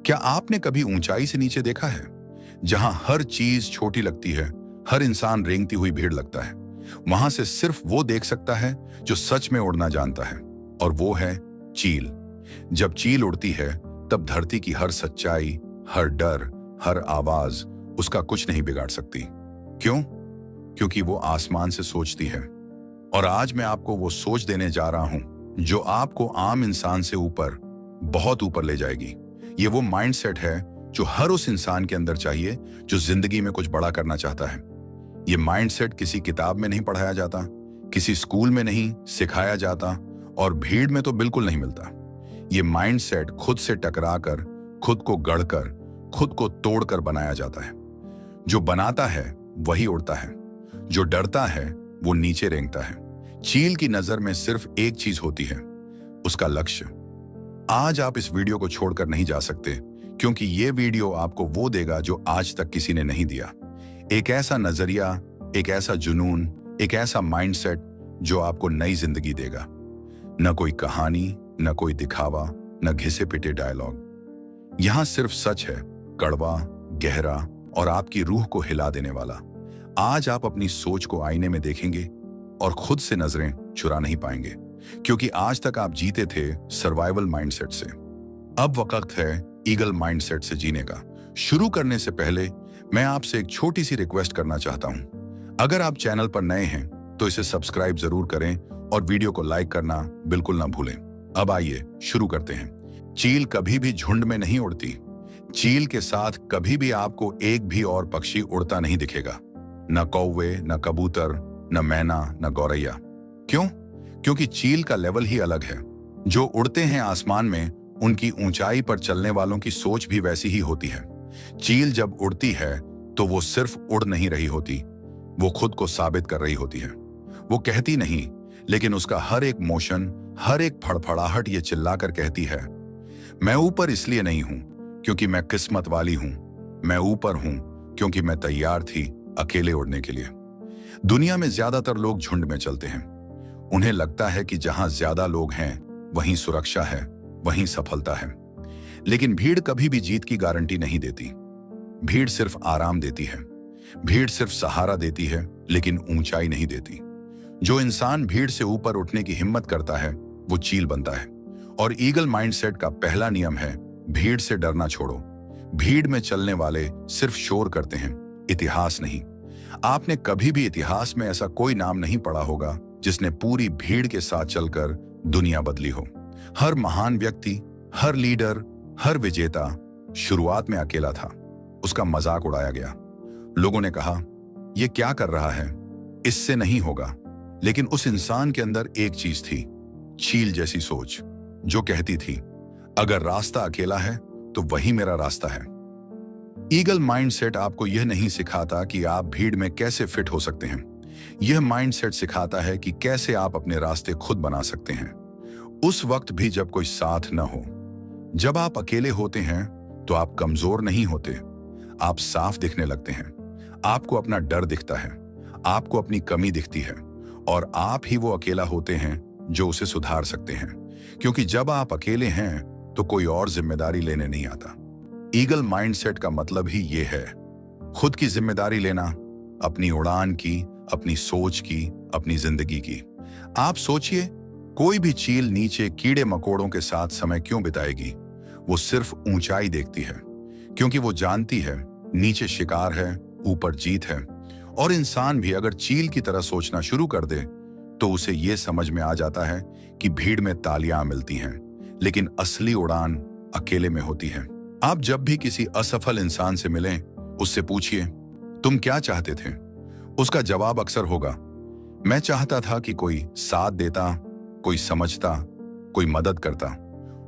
क्या आपने कभी ऊंचाई से नीचे देखा है, जहां हर चीज छोटी लगती है, हर इंसान रेंगती हुई भीड़ लगता है? वहां से सिर्फ वो देख सकता है जो सच में उड़ना जानता है, और वो है चील। जब चील उड़ती है तब धरती की हर सच्चाई, हर डर, हर आवाज उसका कुछ नहीं बिगाड़ सकती। क्यों? क्योंकि वो आसमान से सोचती है। और आज मैं आपको वो सोच देने जा रहा हूं जो आपको आम इंसान से ऊपर, बहुत ऊपर ले जाएगी। ये वो माइंडसेट है जो हर उस इंसान के अंदर चाहिए जो जिंदगी में कुछ बड़ा करना चाहता है। ये माइंडसेट किसी किताब में नहीं पढ़ाया जाता, किसी स्कूल में नहीं सिखाया जाता, और भीड़ में तो बिल्कुल नहीं मिलता। ये माइंडसेट खुद से टकराकर, खुद को गढ़कर, खुद को तोड़कर बनाया जाता है। जो बनाता है वही उड़ता है, जो डरता है वो नीचे रेंगता है। चील की नजर में सिर्फ एक चीज होती है, उसका लक्ष्य। आज आप इस वीडियो को छोड़कर नहीं जा सकते, क्योंकि ये वीडियो आपको वो देगा जो आज तक किसी ने नहीं दिया। एक ऐसा नजरिया, एक ऐसा जुनून, एक ऐसा माइंडसेट जो आपको नई जिंदगी देगा। न कोई कहानी, न कोई दिखावा, न घिसे पिटे डायलॉग। यहां सिर्फ सच है, कड़वा, गहरा और आपकी रूह को हिला देने वाला। आज आप अपनी सोच को आईने में देखेंगे और खुद से नजरें चुरा नहीं पाएंगे, क्योंकि आज तक आप जीते थे सर्वाइवल माइंडसेट से। अब वक्त है ईगल माइंडसेट से जीने का। शुरू करने से पहले मैं आपसे एक छोटी सी रिक्वेस्ट करना चाहता हूं। अगर आप चैनल पर नए हैं तो इसे सब्सक्राइब जरूर करें और वीडियो को लाइक करना बिल्कुल ना भूलें। अब आइए शुरू करते हैं। चील कभी भी झुंड में नहीं उड़ती। चील के साथ कभी भी आपको एक भी और पक्षी उड़ता नहीं दिखेगा। न कौवे, न कबूतर, न मैना, न गौरैया। क्यों? क्योंकि चील का लेवल ही अलग है। जो उड़ते हैं आसमान में, उनकी ऊंचाई पर चलने वालों की सोच भी वैसी ही होती है। चील जब उड़ती है तो वो सिर्फ उड़ नहीं रही होती, वो खुद को साबित कर रही होती है। वो कहती नहीं, लेकिन उसका हर एक मोशन, हर एक फड़फड़ाहट ये चिल्लाकर कहती है, मैं ऊपर इसलिए नहीं हूं क्योंकि मैं किस्मत वाली हूं, मैं ऊपर हूं क्योंकि मैं तैयार थी अकेले उड़ने के लिए। दुनिया में ज्यादातर लोग झुंड में चलते हैं। उन्हें लगता है कि जहां ज्यादा लोग हैं वहीं सुरक्षा है, वहीं सफलता है। लेकिन भीड़ कभी भी जीत की गारंटी नहीं देती। भीड़ सिर्फ आराम देती है, भीड़ सिर्फ सहारा देती है, लेकिन ऊंचाई नहीं देती। जो इंसान भीड़ से ऊपर उठने की हिम्मत करता है वो चील बनता है। और ईगल माइंडसेट का पहला नियम है, भीड़ से डरना छोड़ो। भीड़ में चलने वाले सिर्फ शोर करते हैं, इतिहास नहीं। आपने कभी भी इतिहास में ऐसा कोई नाम नहीं पढ़ा होगा जिसने पूरी भीड़ के साथ चलकर दुनिया बदली हो। हर महान व्यक्ति, हर लीडर, हर विजेता शुरुआत में अकेला था। उसका मजाक उड़ाया गया। लोगों ने कहा, यह क्या कर रहा है, इससे नहीं होगा। लेकिन उस इंसान के अंदर एक चीज थी, चील जैसी सोच, जो कहती थी, अगर रास्ता अकेला है तो वही मेरा रास्ता है। ईगल माइंडसेट आपको यह नहीं सिखाता कि आप भीड़ में कैसे फिट हो सकते हैं। यह माइंडसेट सिखाता है कि कैसे आप अपने रास्ते खुद बना सकते हैं, उस वक्त भी जब कोई साथ न हो। जब आप अकेले होते हैं तो आप कमजोर नहीं होते, आप साफ दिखने लगते हैं। आपको अपना डर दिखता है, आपको अपनी कमी दिखती है, और आप ही वो अकेला होते हैं जो उसे सुधार सकते हैं। क्योंकि जब आप अकेले हैं तो कोई और जिम्मेदारी लेने नहीं आता। ईगल माइंडसेट का मतलब ही ये है, खुद की जिम्मेदारी लेना, अपनी उड़ान की, अपनी सोच की, अपनी जिंदगी की। आप सोचिए, कोई भी चील नीचे कीड़े मकोड़ों के साथ समय क्यों बिताएगी? वो सिर्फ ऊंचाई देखती है, क्योंकि वो जानती है नीचे शिकार है, ऊपर जीत है। और इंसान भी अगर चील की तरह सोचना शुरू कर दे तो उसे ये समझ में आ जाता है कि भीड़ में तालियां मिलती हैं, लेकिन असली उड़ान अकेले में होती है। आप जब भी किसी असफल इंसान से मिलें, उससे पूछिए, तुम क्या चाहते थे? उसका जवाब अक्सर होगा, मैं चाहता था कि कोई साथ देता, कोई समझता, कोई मदद करता।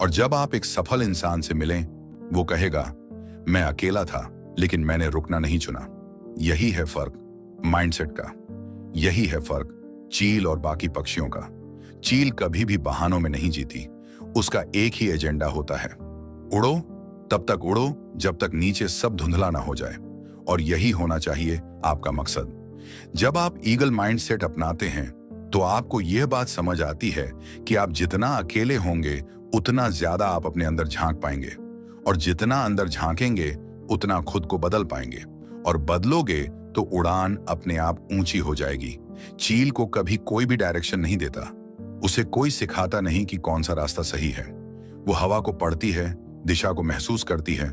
और जब आप एक सफल इंसान से मिलें, वो कहेगा, मैं अकेला था लेकिन मैंने रुकना नहीं चुना। यही है फर्क माइंडसेट का, यही है फर्क चील और बाकी पक्षियों का। चील कभी भी बहानों में नहीं जीती, उसका एक ही एजेंडा होता है, उड़ो, तब तक उड़ो जब तक नीचे सब धुंधला ना हो जाए। और यही होना चाहिए आपका मकसद। जब आप ईगल माइंडसेट अपनाते हैं तो आपको यह बात समझ आती है कि आप जितना अकेले होंगे उतना ज्यादा आप अपने अंदर झांक पाएंगे। और जितना अंदर झांकेंगे उतना खुद को बदल पाएंगे, और बदलोगे तो उड़ान अपने आप ऊंची हो जाएगी। चील को कभी कोई भी डायरेक्शन नहीं देता, उसे कोई सिखाता नहीं कि कौन सा रास्ता सही है। वो हवा को पढ़ती है, दिशा को महसूस करती है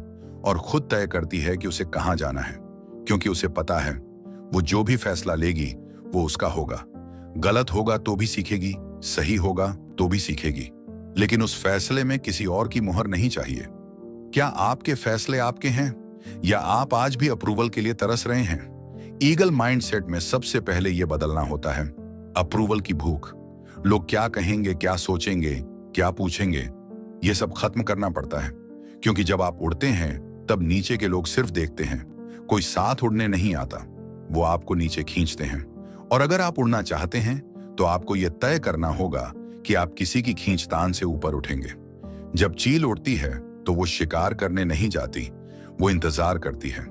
और खुद तय करती है कि उसे कहां जाना है, क्योंकि उसे पता है वो जो भी फैसला लेगी वो उसका होगा। गलत होगा तो भी सीखेगी, सही होगा तो भी सीखेगी, लेकिन उस फैसले में किसी और की मुहर नहीं चाहिए। क्या आपके फैसले आपके हैं, या आप आज भी अप्रूवल के लिए तरस रहे हैं? ईगल माइंडसेट में सबसे पहले यह बदलना होता है अप्रूवल की भूख। लोग क्या कहेंगे, क्या सोचेंगे, क्या पूछेंगे, यह सब खत्म करना पड़ता है, क्योंकि जब आप उड़ते हैं तब नीचे के लोग सिर्फ देखते हैं, कोई साथ उड़ने नहीं आता, वो आपको नीचे खींचते हैं। और अगर आप उड़ना चाहते हैं तो आपको यह तय करना होगा कि आप किसी की खींचतान से ऊपर उठेंगे। जब चील उड़ती है तो वो शिकार करने नहीं जाती, वो इंतजार करती है।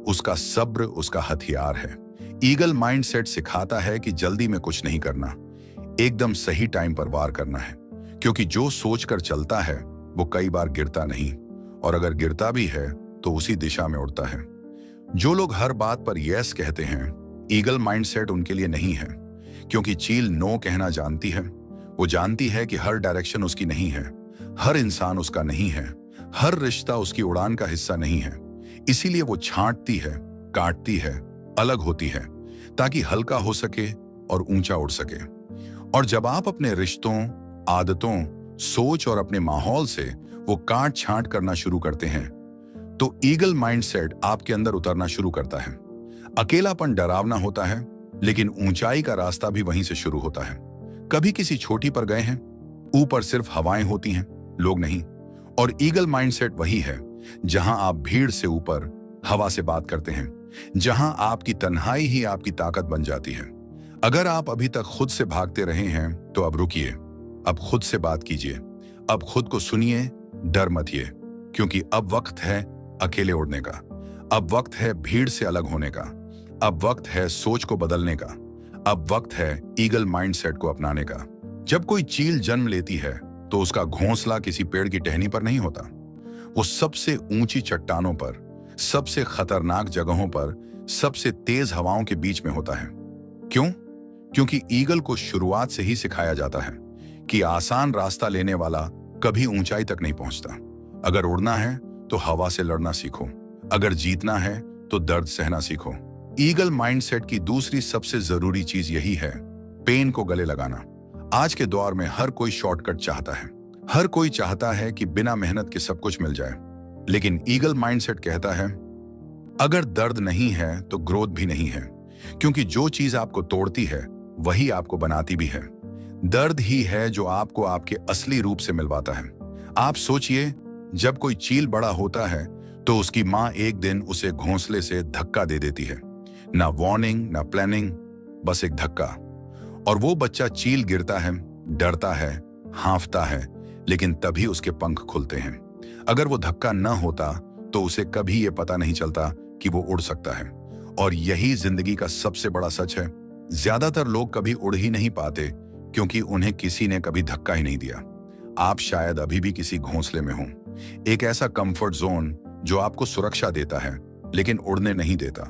उसका सब्र उसका हथियार है। ईगल माइंडसेट सिखाता है कि जल्दी में कुछ नहीं करना, एकदम सही टाइम पर वार करना है, क्योंकि जो सोचकर चलता है वो कई बार गिरता नहीं, और अगर गिरता भी है तो उसी दिशा में उड़ता है। जो लोग हर बात पर यस कहते हैं, ईगल माइंडसेट उनके लिए नहीं है, क्योंकि चील नो कहना जानती है। वो जानती है कि हर डायरेक्शन उसकी नहीं है, हर इंसान उसका नहीं है, हर रिश्ता उसकी उड़ान का हिस्सा नहीं है। इसीलिए वो छांटती है, काटती है, अलग होती है, ताकि हल्का हो सके और ऊंचा उड़ सके। और जब आप अपने रिश्तों, आदतों, सोच और अपने माहौल से वो काट छांट करना शुरू करते हैं, तो ईगल माइंडसेट आपके अंदर उतरना शुरू करता है। अकेलापन डरावना होता है, लेकिन ऊंचाई का रास्ता भी वहीं से शुरू होता है। कभी किसी चोटी पर गए हैं? ऊपर सिर्फ हवाएं होती हैं, लोग नहीं। और ईगल माइंडसेट वही है जहां आप भीड़ से ऊपर हवा से बात करते हैं, जहां आपकी तन्हाई ही आपकी ताकत बन जाती है। अगर आप अभी तक खुद से भागते रहे हैं तो अब रुकिए, अब खुद से बात कीजिए, अब खुद को सुनिए, डर मतिए, क्योंकि अब वक्त है अकेले उड़ने का, अब वक्त है भीड़ से अलग होने का, अब वक्त है सोच को बदलने का, अब वक्त है ईगल माइंडसेट को अपनाने का। जब कोई चील जन्म लेती है तो उसका घोंसला किसी पेड़ की टहनी पर नहीं होता, वो सबसे ऊंची चट्टानों पर, सबसे खतरनाक जगहों पर, सबसे तेज हवाओं के बीच में होता है। क्यों? क्योंकि ईगल को शुरुआत से ही सिखाया जाता है कि आसान रास्ता लेने वाला कभी ऊंचाई तक नहीं पहुंचता। अगर उड़ना है तो हवा से लड़ना सीखो, अगर जीतना है तो दर्द सहना सीखो। ईगल माइंडसेट की दूसरी सबसे जरूरी चीज यही है, पेन को गले लगाना। आज के दौर में हर कोई शॉर्टकट चाहता है, हर कोई चाहता है कि बिना मेहनत के सब कुछ मिल जाए, लेकिन ईगल माइंडसेट कहता है अगर दर्द नहीं है तो ग्रोथ भी नहीं है, क्योंकि जो चीज आपको तोड़ती है वही आपको बनाती भी है। दर्द ही है जो आपको आपके असली रूप से मिलवाता है। आप सोचिए, जब कोई चील बड़ा होता है तो उसकी मां एक दिन उसे घोंसले से धक्का दे देती है, ना वार्निंग ना प्लानिंग, बस एक धक्का, और वो बच्चा चील गिरता है, डरता है, हांफता है, लेकिन तभी उसके पंख खुलते हैं। अगर वो धक्का न होता तो उसे कभी ये पता नहीं चलता कि वो उड़ सकता है। और यही जिंदगी का सबसे बड़ा सच है। ज्यादातर लोग कभी उड़ ही नहीं पाते क्योंकि उन्हें किसी ने कभी धक्का ही नहीं दिया। आप शायद अभी भी किसी घोंसले में हों, एक ऐसा कंफर्ट जोन जो आपको सुरक्षा देता है लेकिन उड़ने नहीं देता।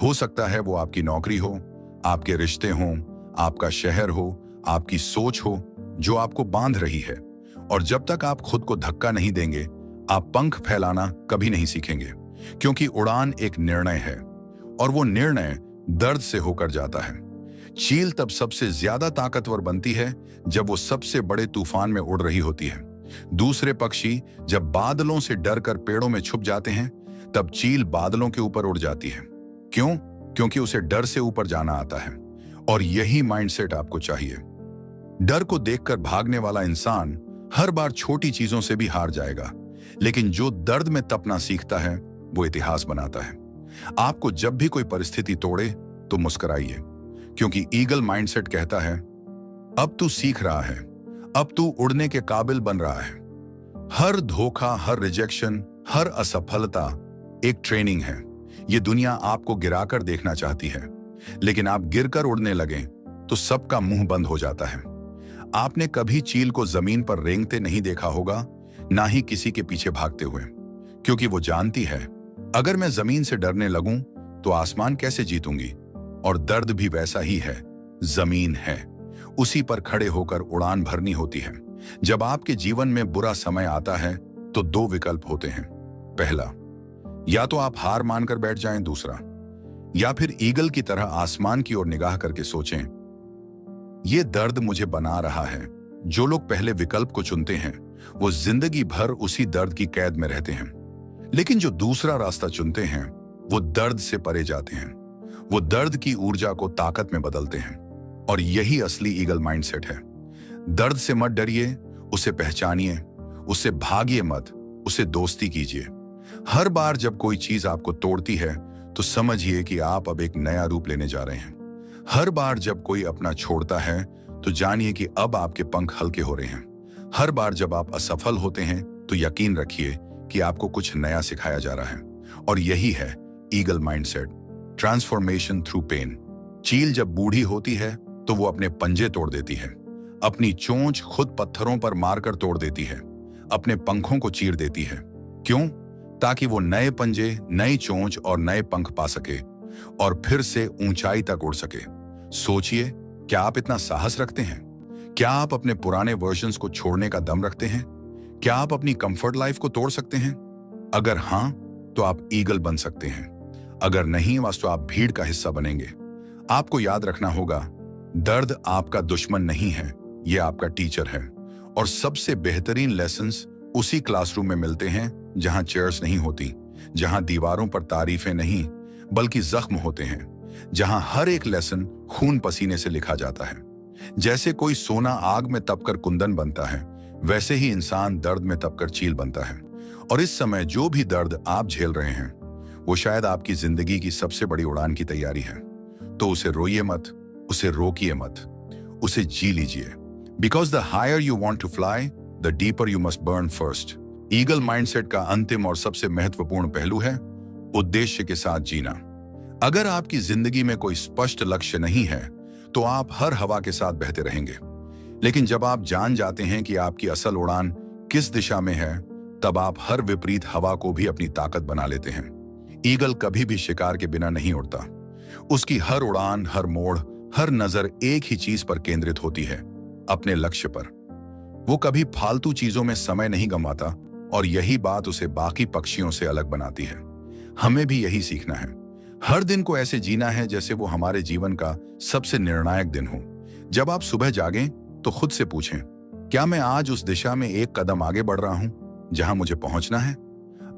हो सकता है वो आपकी नौकरी हो, आपके रिश्ते हों, आपका शहर हो, आपकी सोच हो जो आपको बांध रही है। और जब तक आप खुद को धक्का नहीं देंगे, आप पंख फैलाना कभी नहीं सीखेंगे, क्योंकि उड़ान एक निर्णय है और वो निर्णय दर्द से होकर जाता है। चील तब सबसे ज्यादा ताकतवर बनती है जब वो सबसे बड़े तूफान में उड़ रही होती है। दूसरे पक्षी जब बादलों से डरकर पेड़ों में छुप जाते हैं, तब चील बादलों के ऊपर उड़ जाती है। क्यों? क्योंकि उसे डर से ऊपर जाना आता है। और यही माइंडसेट आपको चाहिए। डर को देखकर भागने वाला इंसान हर बार छोटी चीजों से भी हार जाएगा, लेकिन जो दर्द में तपना सीखता है वो इतिहास बनाता है। आपको जब भी कोई परिस्थिति तोड़े तो मुस्कुराइए, क्योंकि ईगल माइंडसेट कहता है अब तू सीख रहा है, अब तू उड़ने के काबिल बन रहा है। हर धोखा, हर रिजेक्शन, हर असफलता एक ट्रेनिंग है। ये दुनिया आपको गिराकर देखना चाहती है, लेकिन आप गिरकर उड़ने लगें तो सबका मुंह बंद हो जाता है। आपने कभी चील को जमीन पर रेंगते नहीं देखा होगा, ना ही किसी के पीछे भागते हुए, क्योंकि वो जानती है अगर मैं जमीन से डरने लगूं तो आसमान कैसे जीतूंगी। और दर्द भी वैसा ही है, जमीन है, उसी पर खड़े होकर उड़ान भरनी होती है। जब आपके जीवन में बुरा समय आता है तो दो विकल्प होते हैं। पहला, या तो आप हार मानकर बैठ जाएं, दूसरा, या फिर ईगल की तरह आसमान की ओर निगाह करके सोचें, ये दर्द मुझे बना रहा है। जो लोग पहले विकल्प को चुनते हैं वो जिंदगी भर उसी दर्द की कैद में रहते हैं, लेकिन जो दूसरा रास्ता चुनते हैं वो दर्द से परे जाते हैं। वो दर्द की ऊर्जा को ताकत में बदलते हैं। और यही असली ईगल माइंडसेट है। दर्द से मत डरिए, उसे पहचानिए, उससे भागिए मत, उसे दोस्ती कीजिए। हर बार जब कोई चीज आपको तोड़ती है तो समझिए कि आप अब एक नया रूप लेने जा रहे हैं। हर बार जब कोई अपना छोड़ता है तो जानिए कि अब आपके पंख हल्के हो रहे हैं। हर बार जब आप असफल होते हैं तो यकीन रखिए कि आपको कुछ नया सिखाया जा रहा है। और यही है eagle mindset, transformation through pain. चील जब बूढ़ी होती है तो वो अपने पंजे तोड़ देती है, अपनी चोंच खुद पत्थरों पर मारकर तोड़ देती है, अपने पंखों को चीर देती है। क्यों? ताकि वो नए पंजे, नई चोंच और नए पंख पा सके और फिर से ऊंचाई तक उड़ सके। सोचिए, क्या आप इतना साहस रखते हैं? क्या आप अपने पुराने वर्जन्स को छोड़ने का दम रखते हैं? क्या आप अपनी कंफर्ट लाइफ को तोड़ सकते हैं? अगर हां, तो आप ईगल बन सकते हैं। अगर नहीं, तो आप भीड़ का हिस्सा बनेंगे। आपको याद रखना होगा, दर्द आपका दुश्मन नहीं है, ये आपका टीचर है। और सबसे बेहतरीन लेसन्स उसी क्लासरूम में मिलते हैं जहां चेयर्स नहीं होती, जहां दीवारों पर तारीफें नहीं बल्कि जख्म होते हैं, जहां हर एक लेसन खून पसीने से लिखा जाता है। जैसे कोई सोना आग में तपकर कुंदन बनता है, वैसे ही इंसान दर्द में तपकर चील बनता है। और इस समय जो भी दर्द आप झेल रहे हैं वो शायद आपकी जिंदगी की सबसे बड़ी उड़ान की तैयारी है। तो उसे रोइए मत, उसे रोकिए मत, उसे जी लीजिए। Because the higher you want to fly, the deeper you must burn first. Eagle mindset का अंतिम और सबसे महत्वपूर्ण पहलू है उद्देश्य के साथ जीना। अगर आपकी जिंदगी में कोई स्पष्ट लक्ष्य नहीं है तो आप हर हवा के साथ बहते रहेंगे। लेकिन जब आप जान जाते हैं कि आपकी असल उड़ान किस दिशा में है, तब आप हर विपरीत हवा को भी अपनी ताकत बना लेते हैं। ईगल कभी भी शिकार के बिना नहीं उड़ता। उसकी हर उड़ान, हर मोड़, हर नजर एक ही चीज पर केंद्रित होती है, अपने लक्ष्य पर। वो कभी फालतू चीजों में समय नहीं गंवाता और यही बात उसे बाकी पक्षियों से अलग बनाती है। हमें भी यही सीखना है। हर दिन को ऐसे जीना है जैसे वो हमारे जीवन का सबसे निर्णायक दिन हो। जब आप सुबह जागें तो खुद से पूछें, क्या मैं आज उस दिशा में एक कदम आगे बढ़ रहा हूं जहां मुझे पहुंचना है?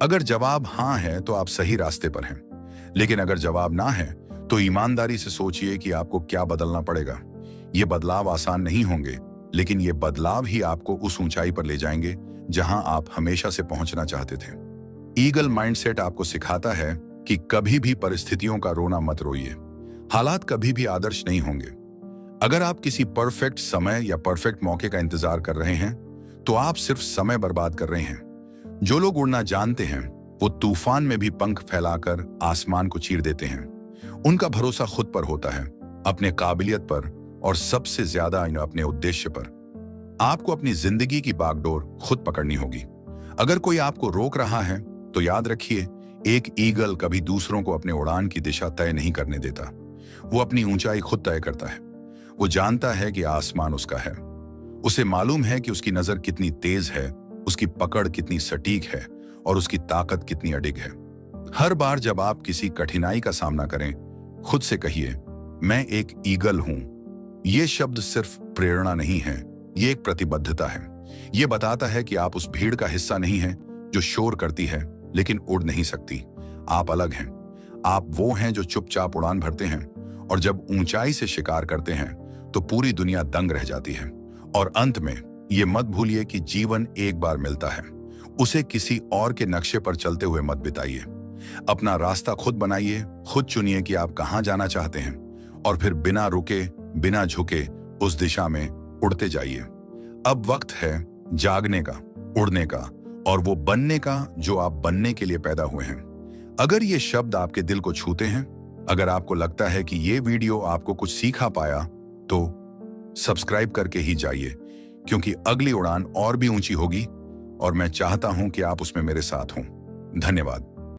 अगर जवाब हां है तो आप सही रास्ते पर हैं। लेकिन अगर जवाब ना है तो ईमानदारी से सोचिए कि आपको क्या बदलना पड़ेगा। ये बदलाव आसान नहीं होंगे, लेकिन ये बदलाव ही आपको उस ऊंचाई पर ले जाएंगे जहां आप हमेशा से पहुंचना चाहते थे। ईगल माइंडसेट आपको सिखाता है कि कभी भी परिस्थितियों का रोना मत रोइए। हालात कभी भी आदर्श नहीं होंगे। अगर आप किसी परफेक्ट समय या परफेक्ट मौके का इंतजार कर रहे हैं तो आप सिर्फ समय बर्बाद कर रहे हैं। जो लोग उड़ना जानते हैं वो तूफान में भी पंख फैलाकर आसमान को चीर देते हैं। उनका भरोसा खुद पर होता है, अपने काबिलियत पर और सबसे ज्यादा अपने उद्देश्य पर। आपको अपनी जिंदगी की बागडोर खुद पकड़नी होगी। अगर कोई आपको रोक रहा है तो याद रखिए, एक ईगल कभी दूसरों को अपने उड़ान की दिशा तय नहीं करने देता। वो अपनी ऊंचाई खुद तय करता है। वो जानता है कि आसमान उसका है। उसे मालूम है कि उसकी नजर कितनी तेज है, उसकी पकड़ कितनी सटीक है और उसकी ताकत कितनी अडिग है। हर बार जब आप किसी कठिनाई का सामना करें, खुद से कहिए, मैं एक ईगल हूं। ये शब्द सिर्फ प्रेरणा नहीं है, ये एक प्रतिबद्धता है। ये बताता है कि आप उस भीड़ का हिस्सा नहीं हैं जो शोर करती है लेकिन उड़ नहीं सकती। आप अलग हैं। आप वो हैं जो चुपचाप उड़ान भरते हैं और जब ऊंचाई से शिकार करते हैं तो पूरी दुनिया दंग रह जाती है। और अंत में ये मत भूलिए कि जीवन एक बार मिलता है, उसे किसी और के नक्शे पर चलते हुए मत बिताइए। अपना रास्ता खुद बनाइए, खुद चुनिए कि आप कहां जाना चाहते हैं और फिर बिना रुके, बिना झुके उस दिशा में उड़ते जाइए। अब वक्त है जागने का, उड़ने का और वो बनने का जो आप बनने के लिए पैदा हुए हैं। अगर ये शब्द आपके दिल को छूते हैं, अगर आपको लगता है कि ये वीडियो आपको कुछ सीखा पाया, तो सब्सक्राइब करके ही जाइए, क्योंकि अगली उड़ान और भी ऊंची होगी और मैं चाहता हूं कि आप उसमें मेरे साथ हों। धन्यवाद।